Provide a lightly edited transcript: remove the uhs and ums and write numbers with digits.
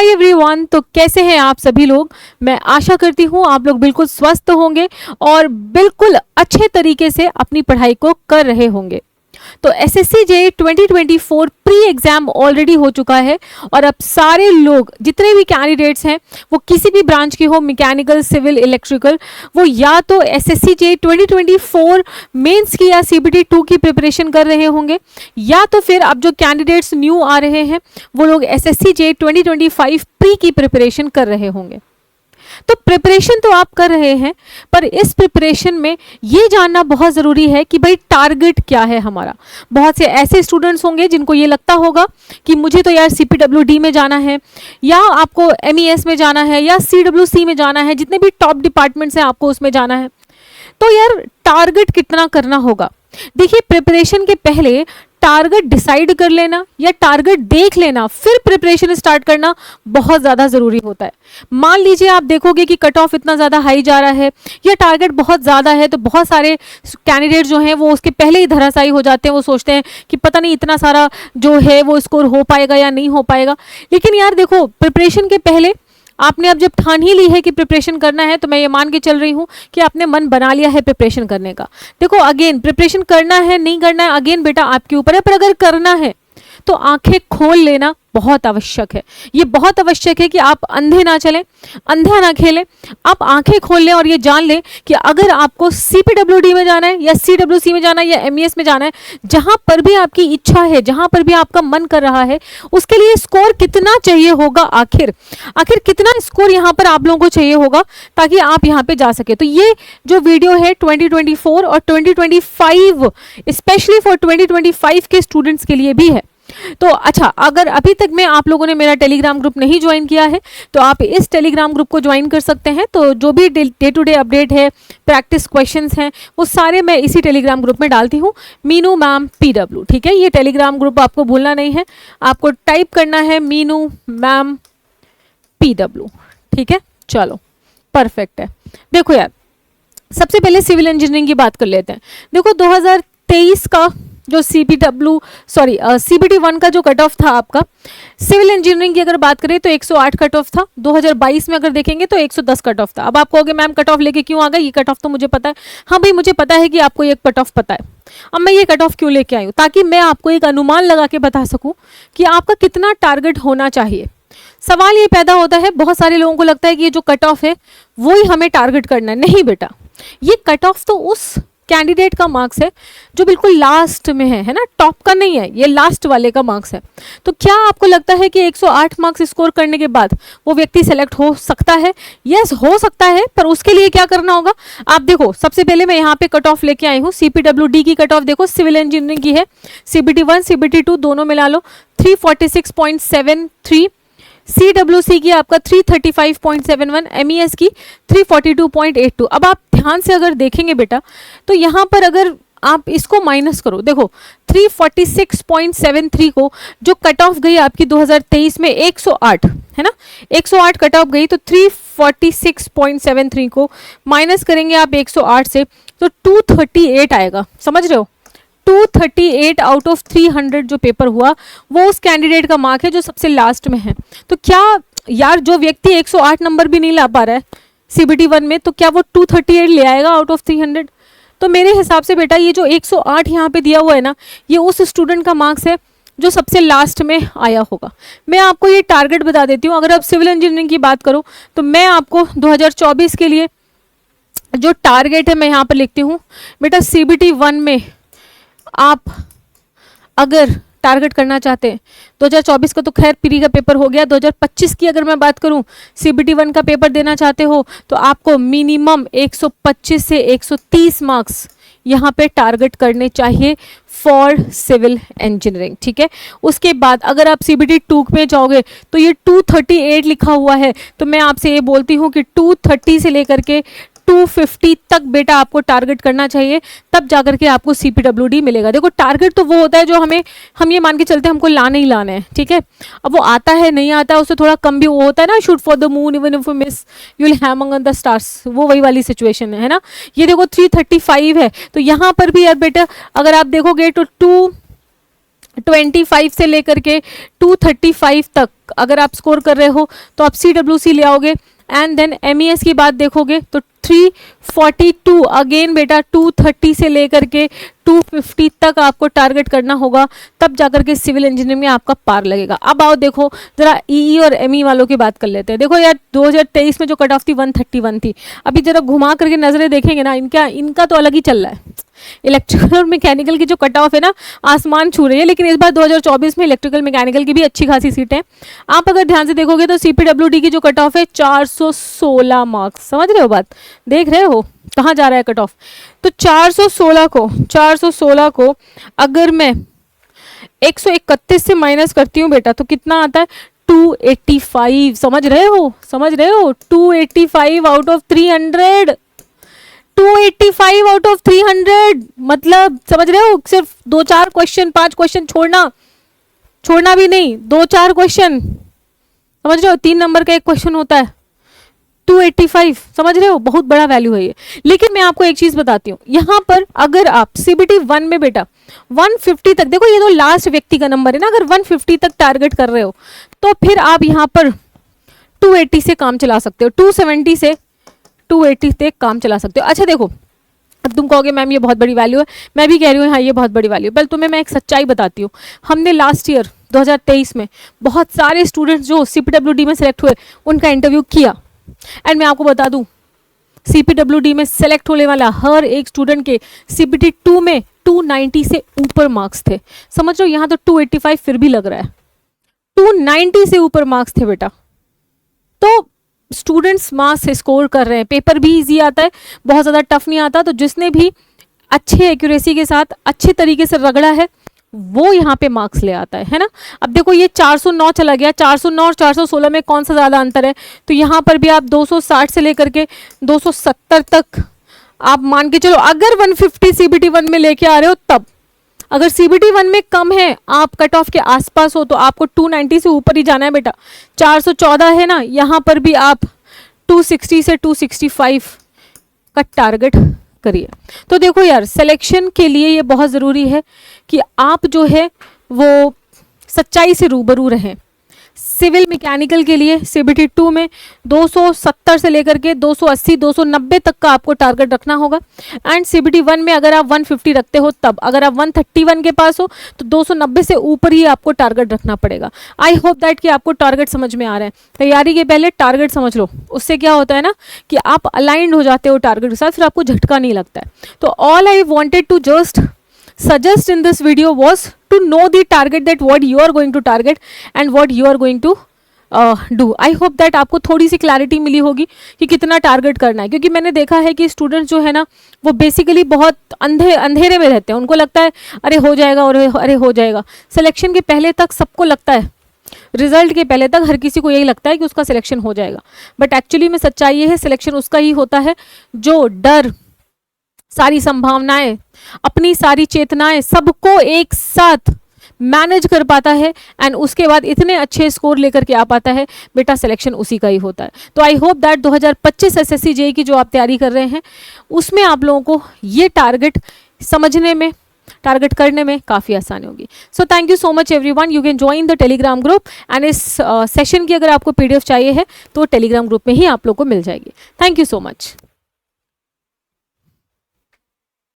Hi everyone, तो कैसे हैं आप सभी लोग। मैं आशा करती हूँ आप लोग बिल्कुल स्वस्थ होंगे और बिल्कुल अच्छे तरीके से अपनी पढ़ाई को कर रहे होंगे। तो SSC JEE 2024 pre exam already हो चुका है और अब सारे लोग जितने भी कैंडिडेट्स हैं वो किसी भी ब्रांच के हो, मैकेनिकल, सिविल, इलेक्ट्रिकल, वो या तो एसएससी जेईई 2024 मेंस की या सीबीटी 2 की प्रिपरेशन कर रहे होंगे, या तो फिर अब जो कैंडिडेट्स न्यू आ रहे हैं वो लोग एसएससी जेईई 2025 प्री की प्रिपरेशन कर रहे होंगे। तो प्रिपरेशन तो आप कर रहे हैं, पर इस प्रिपरेशन में ये जानना बहुत ज़रूरी है कि भाई टारगेट क्या है हमारा। बहुत से ऐसे स्टूडेंट्स होंगे जिनको ये लगता होगा कि मुझे तो यार सीपीडब्ल्यूडी में जाना है, या आपको एमईएस में जाना है, या सीडब्ल्यूसी में जाना है, जितने भी टॉप डिपार्टमेंट्स हैं आपको उसमें जाना है। तो यार टारगेट कितना करना होगा। देखिए, प्रिपरेशन के पहले टारगेट डिसाइड कर लेना या टारगेट देख लेना, फिर प्रिपरेशन स्टार्ट करना बहुत ज़्यादा ज़रूरी होता है। मान लीजिए आप देखोगे कि कट ऑफ इतना ज़्यादा हाई जा रहा है या टारगेट बहुत ज़्यादा है, तो बहुत सारे कैंडिडेट जो हैं वो उसके पहले ही धराशायी हो जाते हैं। वो सोचते हैं कि पता नहीं इतना सारा जो है वो स्कोर हो पाएगा या नहीं हो पाएगा। लेकिन यार देखो, प्रिपरेशन के पहले आपने अब जब ठान ही ली है कि प्रिपरेशन करना है, तो मैं ये मान के चल रही हूँ कि आपने मन बना लिया है प्रिपरेशन करने का। देखो, अगेन प्रिपरेशन करना है नहीं करना है अगेन बेटा आपके ऊपर है, पर अगर करना है तो आंखें खोल लेना बहुत आवश्यक है। ये बहुत आवश्यक है कि आप अंधे ना चलें, अंधा ना खेलें, आप आंखें खोल लें और ये जान लें कि अगर आपको सीपीडब्ल्यूडी में जाना है या सीडब्ल्यूसी में जाना है या एमईएस में जाना है, जहां पर भी आपकी इच्छा है, जहां पर भी आपका मन कर रहा है, उसके लिए स्कोर कितना चाहिए होगा, आखिर कितना स्कोर यहाँ पर आप लोगों को चाहिए होगा ताकि आप यहाँ पे जा सके। तो ये जो वीडियो है 2024 और 2025 स्पेशली फॉर 2025 के स्टूडेंट्स के लिए भी है। तो अच्छा, अगर अभी तक में आप लोगों ने मेरा टेलीग्राम ग्रुप नहीं ज्वाइन किया है तो आप इस टेलीग्राम ग्रुप को ज्वाइन कर सकते हैं। तो जो भी डे टू डे अपडेट है, प्रैक्टिस क्वेश्चंस हैं, वो सारे मैं इसी टेलीग्राम ग्रुप में डालती हूँ, मीनू मैम पीडब्ल्यू। ठीक है, ये टेलीग्राम ग्रुप आपको भूलना नहीं है, आपको टाइप करना है मीनू मैम पीडब्ल्यू। ठीक है, चलो परफेक्ट है। देखो यार, सबसे पहले सिविल इंजीनियरिंग की बात कर लेते हैं। देखो 2023 का जो सीबीटी 1 का जो कट ऑफ था आपका सिविल इंजीनियरिंग की अगर बात करें तो 108 कट ऑफ था। 2022 में अगर देखेंगे तो 110 कट ऑफ था। अब आप कहोगे मैम कट ऑफ लेके क्यों आ गए, ये कट ऑफ तो मुझे पता है। हाँ भाई, मुझे पता है कि आपको ये कट ऑफ पता है। अब मैं ये कट ऑफ क्यों लेके आई हूँ, ताकि मैं आपको एक अनुमान लगा के बता सकूँ कि आपका कितना टारगेट होना चाहिए। सवाल ये पैदा होता है, बहुत सारे लोगों को लगता है कि ये जो कट ऑफ है वो ही हमें टारगेट करना है। नहीं बेटा, ये कट ऑफ तो उस कैंडिडेट का मार्क्स है जो बिल्कुल लास्ट में है ना, टॉप का नहीं है, ये लास्ट वाले का मार्क्स है। तो क्या आपको लगता है कि 108 मार्क्स स्कोर करने के बाद वो व्यक्ति सेलेक्ट हो सकता है? यस, हो सकता है, पर उसके लिए क्या करना होगा। आप देखो, सबसे पहले मैं यहाँ पे कट ऑफ लेके आई हूँ। सीपीडब्ल्यूडी की कट ऑफ देखो, सिविल इंजीनियरिंग की है, सीबीटी 1 सीबीटी 2 दोनों मिला लो 346.73, सीडब्ल्यूसी की आपका 335.71, एमईएस की 342.82। अब आप ध्यान से अगर देखेंगे बेटा, तो यहाँ पर अगर आप इसको माइनस करो, देखो 346.73 को जो कट ऑफ गई आपकी 2023 में 108 है ना, 108 कट ऑफ गई, तो 346.73 को माइनस करेंगे आप 108 से तो 238 आएगा। समझ रहे हो, 238 आउट ऑफ 300 जो पेपर हुआ वो उस कैंडिडेट का मार्क है जो सबसे लास्ट में है। तो क्या यार, जो व्यक्ति 108 नंबर भी नहीं ला पा रहा है सीबीटी 1 में, तो क्या वो 238 ले आएगा आउट ऑफ 300? तो मेरे हिसाब से बेटा ये जो 108 यहाँ पे दिया हुआ है ना, ये उस स्टूडेंट का मार्क्स है जो सबसे लास्ट में आया होगा। मैं आपको ये टारगेट बता देती हूँ। अगर आप सिविल इंजीनियरिंग की बात करो तो मैं आपको 2024 के लिए जो टारगेट है मैं यहाँ पर लिखती हूँ बेटा। सीबीटी 1 में आप अगर टारगेट करना चाहते हैं, 2024 का तो खैर प्री का पेपर हो गया, 2025 की अगर मैं बात करूं, सीबीटी 1 का पेपर देना चाहते हो तो आपको मिनिमम 125 से 130 मार्क्स यहाँ पे टारगेट करने चाहिए फॉर सिविल इंजीनियरिंग। ठीक है, उसके बाद अगर आप सीबीटी 2 में जाओगे तो ये 238 लिखा हुआ है, तो मैं आपसे ये बोलती हूँ कि 230 से लेकर के 250 तक बेटा आपको टारगेट करना चाहिए, तब जाकर के आपको सीपीडब्ल्यूडी मिलेगा। देखो, टारगेट तो वो होता है जो हम ये मान के चलते हैं हमको लाना ही लाना है। ठीक है, अब वो आता है नहीं आता है उससे थोड़ा कम भी वो होता है ना, shoot for the moon even if you miss you will have among the stars, वो वही वाली सिचुएशन है ना। ये देखो 335 है, तो यहाँ पर भी यार बेटा अगर आप देखोगे तो 25 से लेकर के 235 तक अगर आप स्कोर कर रहे हो तो आप CWC ले आओगे। एंड देन MES की बात देखोगे तो 342 अगेन बेटा 230 से लेकर के 250 तक आपको टारगेट करना होगा, तब जाकर के सिविल इंजीनियरिंग में आपका पार लगेगा। अब आओ देखो जरा EE और ME वालों की बात कर लेते हैं। देखो यार 2023 में जो कट ऑफ थी 131 थी। अभी जरा घुमा करके नजरें देखेंगे ना, इनका तो अलग ही चल रहा है। इलेक्ट्रिकल और मैकेनिकल की जो कट ऑफ है ना आसमान छू रही है, लेकिन इस बार 2024 में इलेक्ट्रिकल मैकेनिकल की भी अच्छी खासी सीटें हैं। आप अगर ध्यान से देखोगे तो CPWD की जो कट ऑफ है 416 मार्क्स, समझ रहे हो बात, देख रहे हो कहाँ जा रहा है कट ऑफ। तो 416 को अगर मैं 131 से माइनस करती हूँ बेटा तो कितना आता है 285, समझ रहे हो 285 आउट ऑफ 300, 285 आउट ऑफ 300, मतलब समझ रहे हो, सिर्फ 2-4 क्वेश्चन 5 क्वेश्चन छोड़ना भी नहीं, 2-4 क्वेश्चन, समझ रहे हो, 3 नंबर का एक क्वेश्चन होता है, 285, समझ रहे हो, बहुत बड़ा वैल्यू है ये। लेकिन मैं आपको एक चीज बताती हूँ, यहाँ पर अगर आप CBT 1 में बेटा 150 तक, देखो ये तो लास्ट व्यक्ति का नंबर है ना, अगर 150 तक टारगेट कर रहे हो तो फिर आप यहाँ पर 280 से काम चला सकते हो, 270 से 280 तक काम चला सकते हो। अच्छा देखो, अब तुम कहोगे मैम ये बहुत बड़ी वैल्यू है, मैं भी कह रही हूँ हाँ ये बहुत बड़ी वैल्यू है। पहले तुम्हें मैं एक सच्चाई बताती हूँ, हमने लास्ट ईयर 2023 में बहुत सारे स्टूडेंट्स जो CPWD में सेलेक्ट हुए उनका इंटरव्यू किया, एंड मैं आपको बता दूं CPWD में सेलेक्ट होने वाला हर एक स्टूडेंट के CPT 2 में 290 से ऊपर मार्क्स थे। समझ लो यहाँ तो 285 फिर भी लग रहा है, 290 से ऊपर मार्क्स थे बेटा। तो स्टूडेंट्स मार्क्स से स्कोर कर रहे हैं, पेपर भी इजी आता है, बहुत ज़्यादा टफ नहीं आता। तो जिसने भी अच्छे एक्यूरेसी के साथ अच्छे तरीके से रगड़ा है वो यहाँ पे मार्क्स ले आता है ना। अब देखो ये 409 चला गया, 409 और 416 में कौन सा ज़्यादा अंतर है, तो यहाँ पर भी आप 260 से लेकर के 270 तक आप मान के चलो। अगर 150 CBT 1 में लेके आ रहे हो तब, अगर CBT 1 में कम है, आप कट ऑफ के आसपास हो, तो आपको 290 से ऊपर ही जाना है बेटा। 414 है ना, यहाँ पर भी आप 260 से 265 का टारगेट करिए। तो देखो यार सिलेक्शन के लिए ये बहुत ज़रूरी है कि आप जो है वो सच्चाई से रूबरू रहें। सिविल मैकेनिकल के लिए CBT 2 में 270 से लेकर के 280 290 तक का आपको टारगेट रखना होगा। एंड CBT 1 में अगर आप 150 रखते हो तब, अगर आप 131 के पास हो तो 290 से ऊपर ही आपको टारगेट रखना पड़ेगा। आई होप दैट कि आपको टारगेट समझ में आ रहा है। तैयारी के पहले टारगेट समझ लो, उससे क्या होता है ना कि आप अलाइंड हो जाते हो टारगेट के साथ, फिर आपको झटका नहीं लगता है। तो all I wanted to just suggest in this video was to know the target, that what you are going to target and what you are going to do. I hope that आपको थोड़ी सी clarity मिली होगी कि कितना target करना है, क्योंकि मैंने देखा है कि स्टूडेंट्स जो है ना वो बेसिकली बहुत अंधेरे में रहते हैं। उनको लगता है अरे हो जाएगा और अरे हो जाएगा। सिलेक्शन के पहले तक सबको लगता है, रिजल्ट के पहले तक हर किसी को यही लगता है कि उसका सिलेक्शन हो जाएगा, बट एक्चुअली में सच्चाई ये है सिलेक्शन उसका ही होता है जो डर, सारी संभावनाएं, अपनी सारी चेतनाएं सबको एक साथ मैनेज कर पाता है एंड उसके बाद इतने अच्छे स्कोर लेकर के आ पाता है। बेटा सिलेक्शन उसी का ही होता है। तो I hope that 2025 SSC JEE की जो आप तैयारी कर रहे हैं उसमें आप लोगों को ये टारगेट समझने में, टारगेट करने में काफ़ी आसानी होगी। So thank you so much everyone, you can join the Telegram group and इस सेशन की अगर आपको PDF चाहिए है तो टेलीग्राम ग्रुप में ही आप लोग को मिल जाएगी। Thank you so much.